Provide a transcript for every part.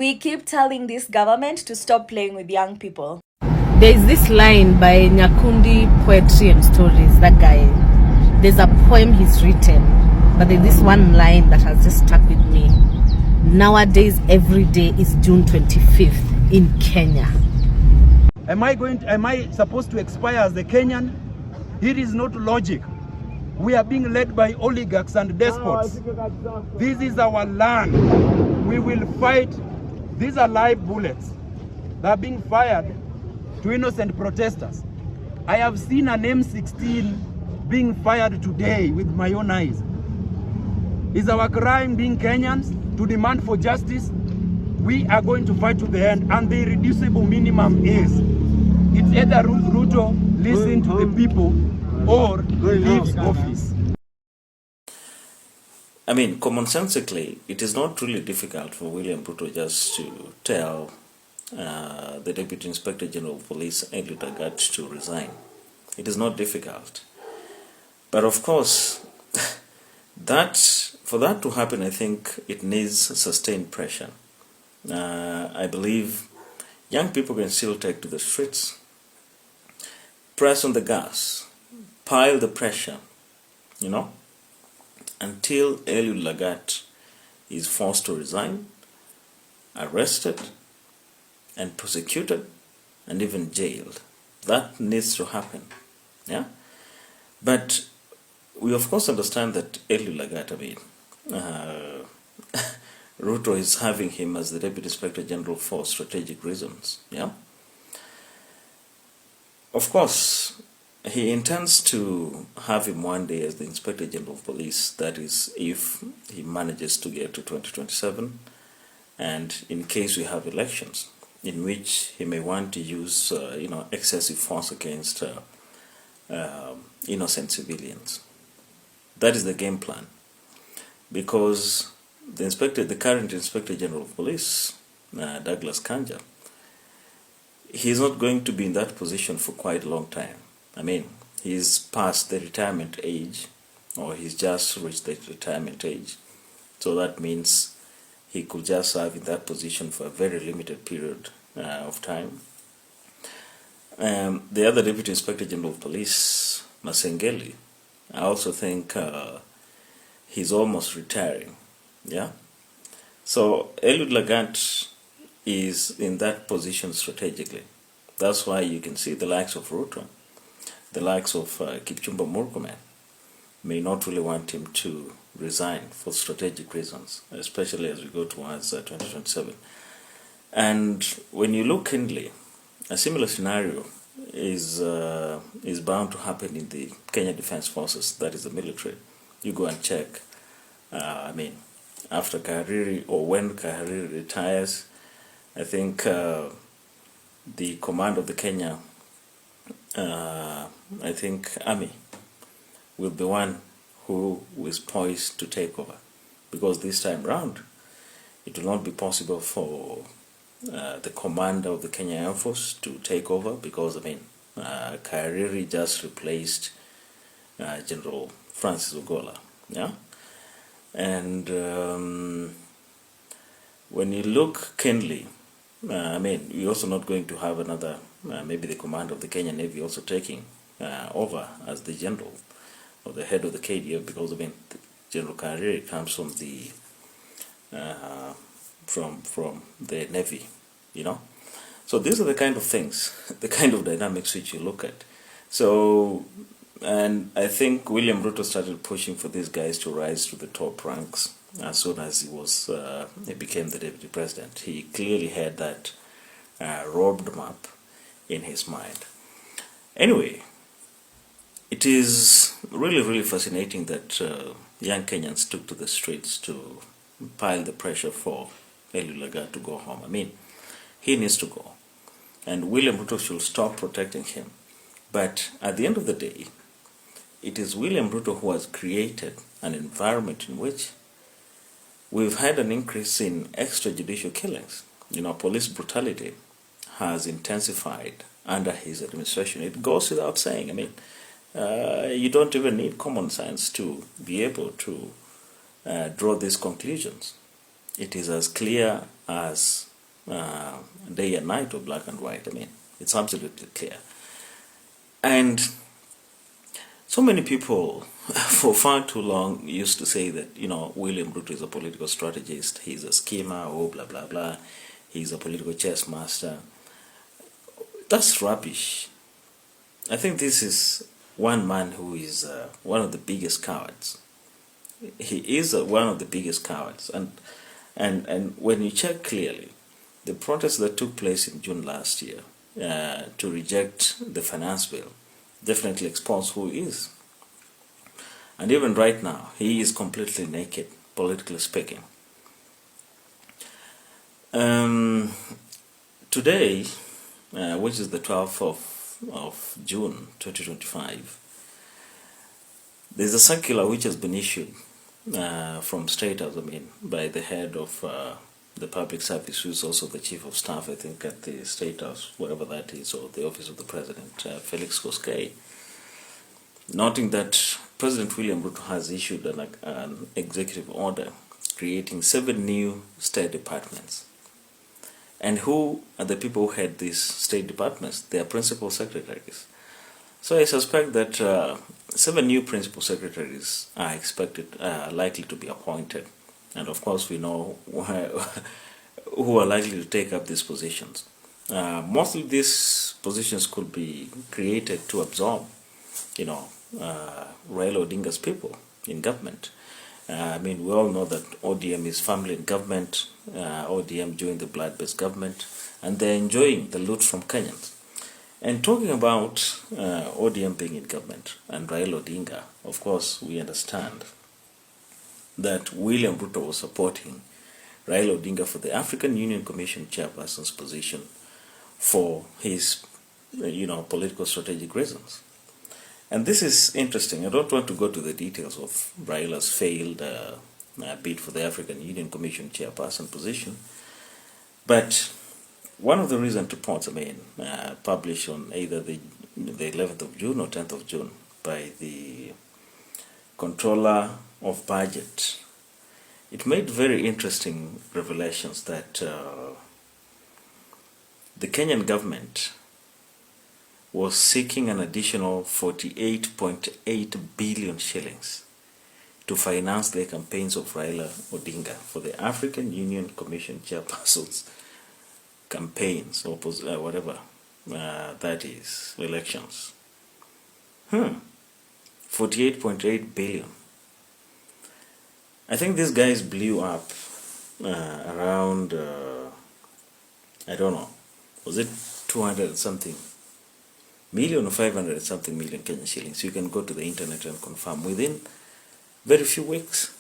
We keep telling this government to stop playing with young people. There is this line by Nyakundi Poetry and Stories, that guy. There's a poem he's written, but there's this one line that has just stuck with me. Nowadays, every day is June 25th in Kenya. Am I supposed to expire as the Kenyan? It is not logic. We are being led by oligarchs and despots. This is our land. We will fight. These are live bullets that are being fired to innocent protesters. I have seen an M16 being fired today with my own eyes. Is our crime being Kenyans to demand for justice? We are going to fight to the end, and the irreducible minimum is it's either Roto listen to the people or leaves office. I mean, commonsensically, it is not really difficult for William Ruto just to tell the Deputy Inspector General of Police, Eliud, Lagat, to resign. It is not difficult. But of course, for that to happen, I think it needs sustained pressure. I believe young people can still take to the streets, press on the gas, pile the pressure, until Eliud Lagat is forced to resign, arrested, and prosecuted, and even jailed. That needs to happen. Yeah? But we of course understand that Eliud Lagat, Roto is having him as the Deputy Inspector General for strategic reasons. Yeah? Of course, he intends to have him one day as the Inspector General of Police. That is, if he manages to get to 2027, and in case we have elections in which he may want to use, excessive force against innocent civilians. That is the game plan, because the current Inspector General of Police, Douglas Kanja, he's not going to be in that position for quite a long time. I mean, he's past the retirement age, or he's just reached the retirement age. So that means he could just serve in that position for a very limited period of time. The other Deputy Inspector General of Police, Masengeli, I also think he's almost retiring. Yeah. So Eliud Lagat is in that position strategically. That's why you can see the likes of Roto, the likes of Kipchumba Murkomen may not really want him to resign for strategic reasons, especially as we go towards 2027. And when you look keenly, a similar scenario is bound to happen in the Kenya Defense Forces, that is the military. You go and check. After Kahariri, or when Kahariri retires, I think the command of the Kenya, Army, will be one who is poised to take over. Because this time round, it will not be possible for the commander of the Kenya Air Force to take over, because, Kahariri just replaced General Francis Ogola. Yeah? And when you look keenly, you're also not going to have another, maybe the commander of the Kenya Navy also taking over as the general or the head of the KDF, because General Kahariri comes from the from the Navy, So these are the kind of things, the kind of dynamics which you look at. So, and I think William Ruto started pushing for these guys to rise to the top ranks as soon as he became the deputy president. He clearly had that roadmap in his mind. Anyway, it is really, really fascinating that young Kenyans took to the streets to pile the pressure for Eliud Lagat to go home. He needs to go. And William Ruto should stop protecting him. But at the end of the day, it is William Ruto who has created an environment in which we've had an increase in extrajudicial killings. Police brutality has intensified under his administration. It goes without saying. You don't even need common sense to be able to draw these conclusions. It is as clear as day and night or black and white. I mean, it's absolutely clear. And so many people for far too long used to say that, William Ruto is a political strategist, he's a schemer, oh, blah, blah, blah, he's a political chess master. That's rubbish. I think this is one man who is one of the biggest cowards. He is one of the biggest cowards. And when you check clearly, the protests that took place in June last year to reject the finance bill definitely expose who he is. And even right now, he is completely naked, politically speaking. Today, which is the 12th of June 2025, there's a circular which has been issued from State House, by the head of the public service, who is also the chief of staff, I think, at the State House, whatever that is, or the office of the President, Felix Koskei, noting that President William Ruto has issued an executive order creating 7 new state departments. And who are the people who head these state departments? They are principal secretaries. So I suspect that 7 new principal secretaries are likely to be appointed. And of course, we know who are likely to take up these positions. Mostly these positions could be created to absorb, Raila Odinga's people in government. We all know that ODM is firmly in government, ODM joined the blood-based government, and they're enjoying the loot from Kenyans. And talking about ODM being in government and Raila Odinga, of course, we understand that William Ruto was supporting Raila Odinga for the African Union Commission chairperson's position for his, political strategic reasons. And this is interesting. I don't want to go to the details of Raila's failed bid for the African Union Commission chairperson position, but one of the recent reports, published on either the 11th of June or 10th of June by the Controller of Budget, it made very interesting revelations that the Kenyan government was seeking an additional 48.8 billion shillings to finance the campaigns of Raila Odinga for the African Union Commission chairperson's campaigns, or whatever that is, elections. 48.8 billion. I think these guys blew up around, I don't know, was it 200 and something million or 500 and something million Kenyan shillings? You can go to the internet and confirm within very few weeks.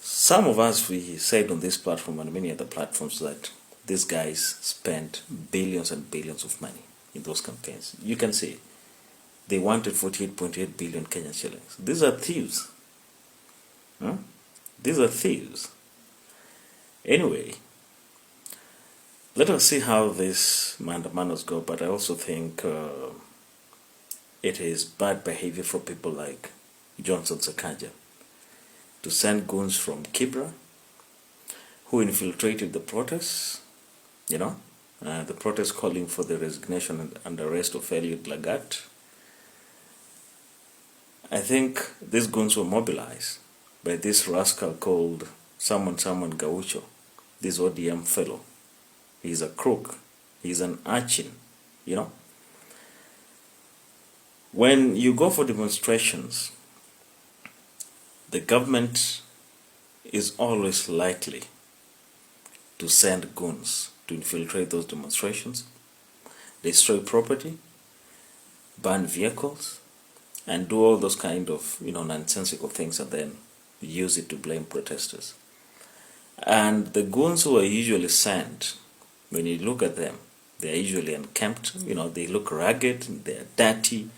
Some of us, we said on this platform and many other platforms that these guys spent billions and billions of money in those campaigns. You can see they wanted 48.8 billion Kenyan shillings. These are thieves. These are thieves. Anyway, let us see how these mandamoros go, but I also think it is bad behavior for people like Johnson Sakaja to send goons from Kibra who infiltrated the protests, the protests calling for the resignation and arrest of Eliud Lagat. I think these goons were mobilized by this rascal called someone Gaucho, this ODM fellow. He's a crook. He's an urchin, When you go for demonstrations, the government is always likely to send goons to infiltrate those demonstrations, destroy property, burn vehicles, and do all those kind of, nonsensical things, and then use it to blame protesters. And the goons who are usually sent, when you look at them, they are usually unkempt, they look ragged, they are dirty,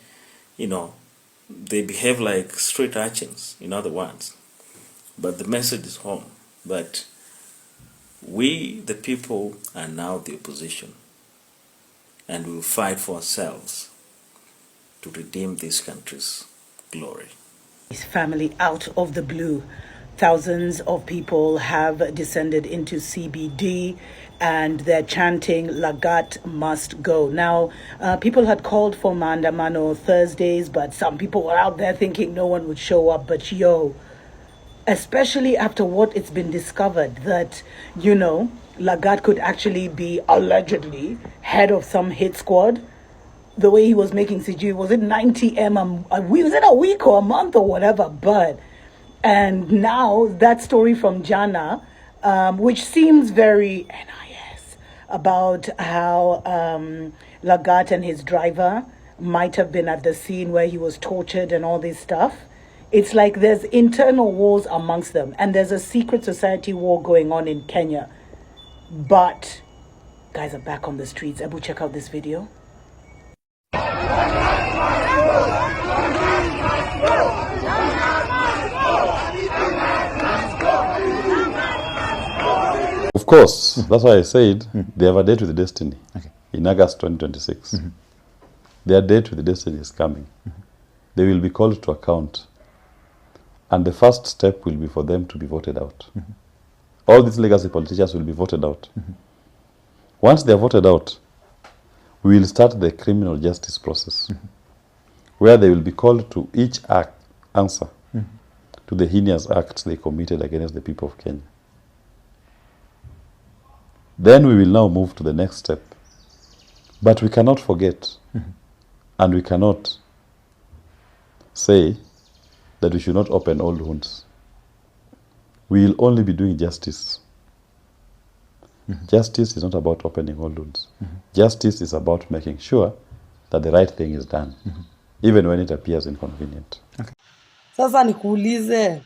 they behave like street urchins, in other words. But the message is home, that we, the people, are now the opposition, and we will fight for ourselves to redeem this country's glory. His family out of the blue. Thousands of people have descended into CBD and they're chanting, Lagat must go. Now, people had called for Maandamano Thursdays, but some people were out there thinking no one would show up. But especially after what it's been discovered that, Lagat could actually be allegedly head of some hit squad. The way he was making CG, was it 90M was it a week or a month or whatever? And now that story from Jana, which seems very NIS, about how Lagat and his driver might have been at the scene where he was tortured and all this stuff. It's like there's internal wars amongst them, and there's a secret society war going on in Kenya. But guys are back on the streets. Ebu, check out this video. Of course, that's why I said they have a date with destiny in August 2026. Their date with destiny is coming. They will be called to account. And the first step will be for them to be voted out. All these legacy politicians will be voted out. Once they are voted out, we will start the criminal justice process, where they will be called to each answer to the heinous acts they committed against the people of Kenya. Then we will now move to the next step. But we cannot forget, and we cannot say that we should not open old wounds. We will only be doing justice. Justice is not about opening old wounds. Justice is about making sure that the right thing is done, even when it appears inconvenient. Sasa nikuulize.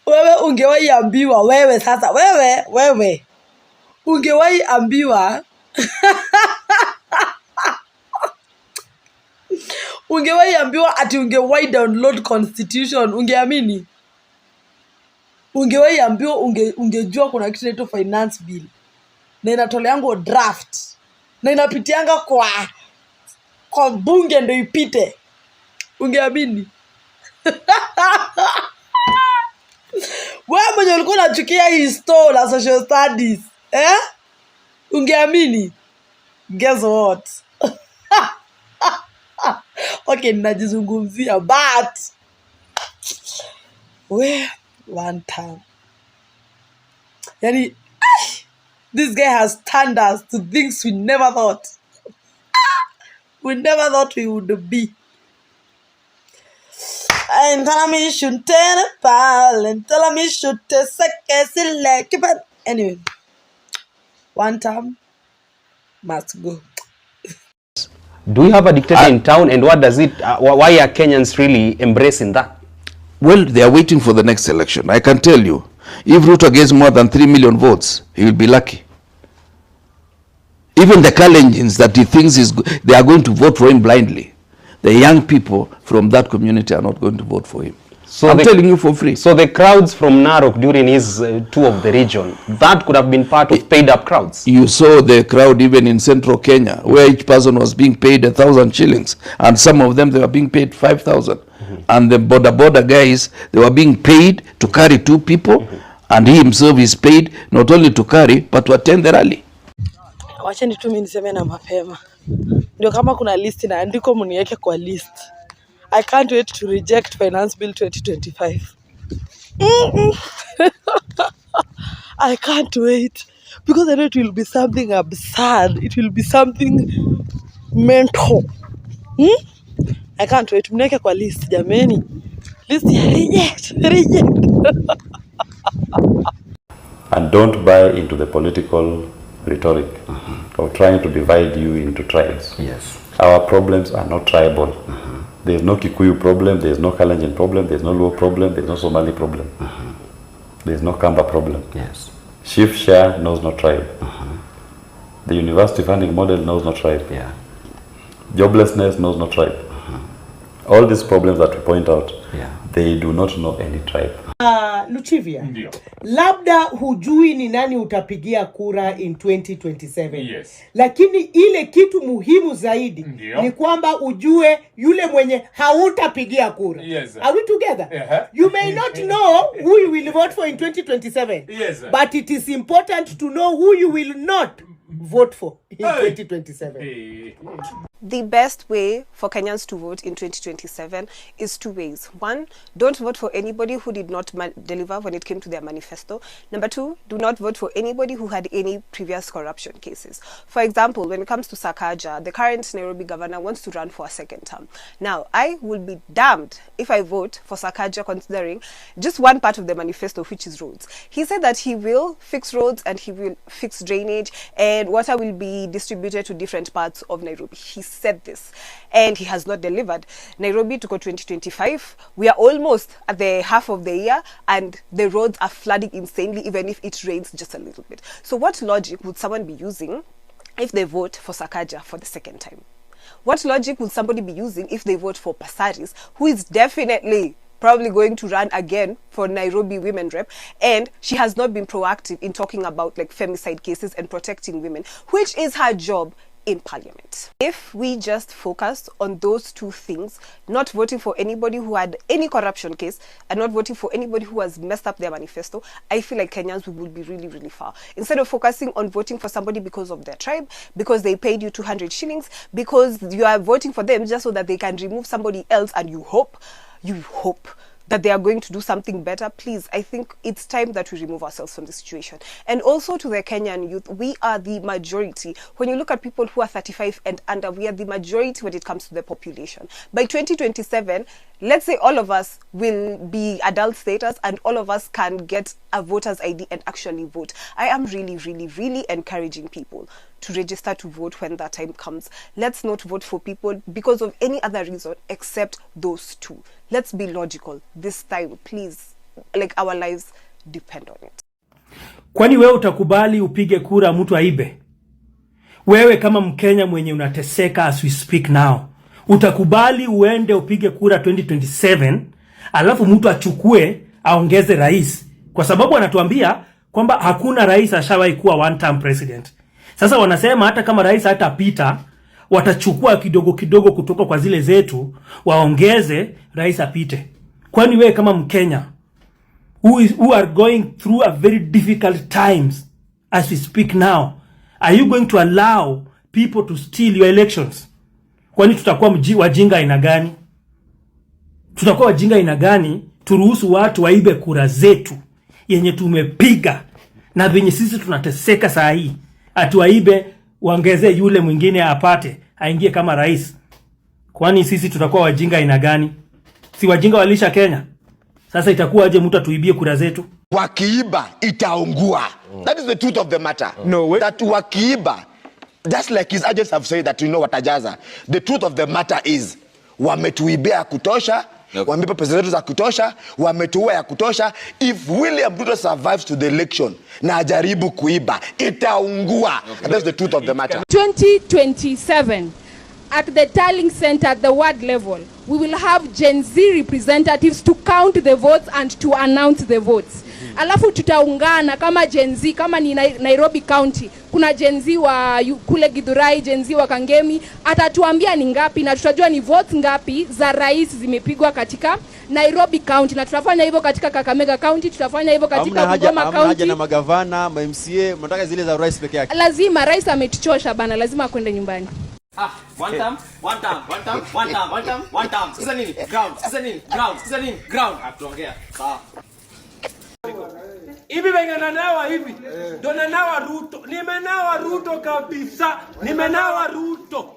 Wewe ungewahi ambiwa, wewe ungewahi ambiwa ungewahi ambiwa ati ungewahi download constitution, ungeamini? Ungewahi ambiwa ungejua kuna kitu inaitwa finance bill na inatoleango draft na inapitianga kwa bunge ndio ipite, ungeamini? Wewe mwenye ulikuwa unachukia history la social studies, ungeamini? Guess what? Okay, ninajizungumzia, but one time, this guy has turned us to things we never thought. We never thought we would be. And tell me should turn a pal and tell me should select. Anyway, one time must go. Do we have a dictator in town, and what does it? Why are Kenyans really embracing that? Well, they are waiting for the next election. I can tell you, if Roto gets more than 3 million votes, he will be lucky. Even the Kalenjins that he thinks they are going to vote for him blindly. The young people from that community are not going to vote for him. So I'm telling you for free. So the crowds from Narok during his tour of the region, that could have been part of paid up crowds. You saw the crowd even in central Kenya, where each person was being paid 1,000 shillings, and some of them they were being paid 5,000. And the border guys, they were being paid to carry 2 people, and he himself is paid not only to carry but to attend the rally. Wacheni tu mimi niseme na mapema. Ndio kama kuna list na andiko mniweke kwa list. I can't wait to reject Finance Bill 2025. I can't wait. Because I know it will be something absurd. It will be something mental. I can't wait. Mniweke kwa list, jameni. List ya reject. And don't buy into the political rhetoric of trying to divide you into tribes. Yes. Our problems are not tribal. There is no Kikuyu problem, there is no Kalenjin problem, there is no Luo problem, there is no Somali problem. There is no Kamba problem. Yes. Shift share knows no tribe. The university funding model knows no tribe. Yeah. Joblessness knows no tribe. All these problems that we point out, They do not know any tribe. Luchivia, Ndio. labda hujui ni nani utapigia kura in 2027. Yes. Lakini ile kitu muhimu zaidi Ndio. ni kwamba ujue yule mwenye hautapigia kura. Yes. Are we together? Uh-huh. You may not know who you will vote for in 2027. Yes. But it is important to know who you will not vote for in 2027. Hey. The best way for Kenyans to vote in 2027 is two ways. One, don't vote for anybody who did not deliver when it came to their manifesto. Number two, do not vote for anybody who had any previous corruption cases. For example, when it comes to Sakaja, the current Nairobi governor wants to run for a second term. Now, I will be damned if I vote for Sakaja considering just one part of the manifesto, which is roads. He said that he will fix roads and he will fix drainage and water will be distributed to different parts of Nairobi. He said this and he has not delivered. Nairobi to go 2025, we are almost at the half of the year and the roads are flooding insanely even if it rains just a little bit. So what logic would someone be using if they vote for Sakaja for the second time? What logic would somebody be using if they vote for Pasaris, who is definitely probably going to run again for Nairobi women rep, and she has not been proactive in talking about like femicide cases and protecting women, which is her job in parliament. If we just focus on those two things, not voting for anybody who had any corruption case and not voting for anybody who has messed up their manifesto, I feel like Kenyans will be really, really far. Instead of focusing on voting for somebody because of their tribe, because they paid you 200 shillings, because you are voting for them just so that they can remove somebody else and you hope that they are going to do something better, please, I think it's time that we remove ourselves from the situation. And also to the Kenyan youth, we are the majority. When you look at people who are 35 and under, we are the majority when it comes to the population. By 2027, let's say all of us will be adult status and all of us can get a voter's ID and actually vote. I am really, really, really encouraging people to register to vote when that time comes. Let's not vote for people because of any other reason except those two. Let's be logical this time, please. Like, our lives depend on it. Kwani wewe utakubali upige kura mtu aibe? Wewe kama Mkenya mwenye unateseka as we speak now, utakubali uende upige kura 2027 alafu mtu achukue aongeze rais? Kwa sababu anatuambia kwamba hakuna rais ashawahi kuwa one term president. Sasa wanasema hata kama rais hatapita, watachukua kidogo kidogo kutoka kwa zile zetu waongeze rais apite. Kwani wewe kama Mkenya who are going through a very difficult times as we speak now, are you going to allow people to steal your elections? Kwani tutakuwa wajinga aina gani? Tutakuwa wajinga aina gani turuhusu watu waibe kura zetu yenye tumepiga na venye sisi tunateseka saa hii? Atuaibe waongeze yule mwingine apate aingie kama rais. Kwani sisi tutakuwa wajinga aina gani? Si wajinga walisha Kenya. Sasa itakuwa aje mtu atuibie kura zetu? Wakiiba itaungua. That is the truth of the matter. No way. That wakiiba, just like his agents have said that, you know, watajaza. The truth of the matter is wametuibia kutosha, wameiba pesa zetu za kutosha, wametuua ya kutosha. If William Ruto survives to the election na ajaribu kuiba, itaungua. Okay. That's the truth of the matter. 2027 at the tallying center at the ward level, we will have Gen Z representatives to count the votes and to announce the votes. Alafu tutaungana kama Gen Z, kama ni Nairobi County, kuna Gen Z wa kule Githurai, Gen Z wa Kangemi, atatuambia ni ngapi na tutajua ni votes ngapi za rais zimepigwa katika Nairobi County, na tutafanya hivyo katika Kakamega County, tutafanya hivyo katika Bungoma County. Hamna haja na magavana, MCA, mnataka zile za rais peke yake. Lazima rais ametuchosha bana, lazima akwende nyumbani. One time. Sasa nini? Ground. Atuongea. Sawa. Hivi venye nanawa hivi. Ndo nanawa Ruto. Nimenawa Ruto kabisa. Nimenawa Ruto.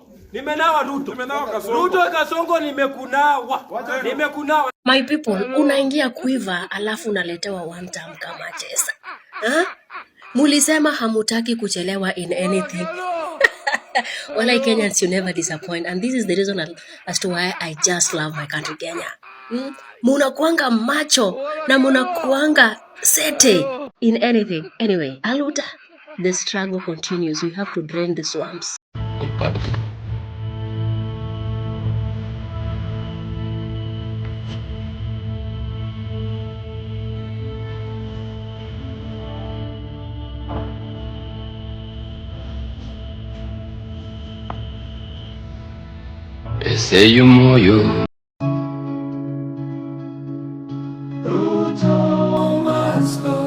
Ruto Kasongo nimekunawa. My people, unaingia kuiva alafu unaletewa one time kama chesa. Mulisema hamutaki kuchelewa in anything. Well, Kenyans, you never disappoint, and this is the reason as to why I just love my country, Kenya. Munakuanga macho na munakuanga sete in anything. Anyway, Aluta, the struggle continues. We have to drain the swamps. Seyo moyo. Roto must go.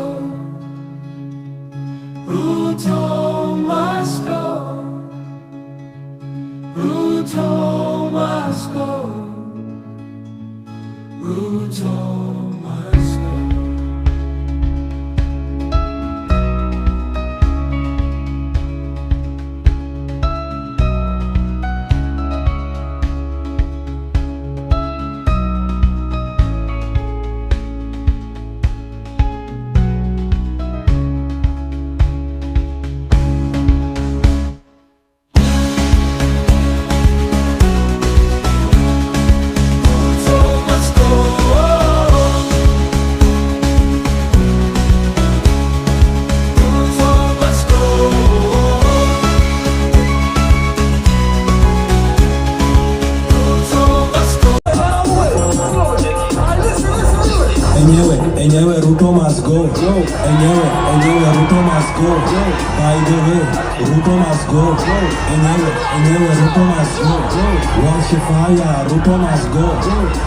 Roto must go. Roto must go. Roto must go. Enyewe Ruto must go. Enyewe Ruto must go. By the way, Ruto must go. Enyewe Ruto must go. Wash fire, Ruto must go.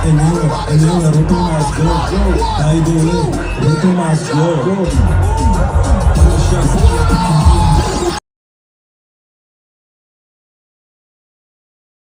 Enyewe Ruto must go. By the way, Ruto must go.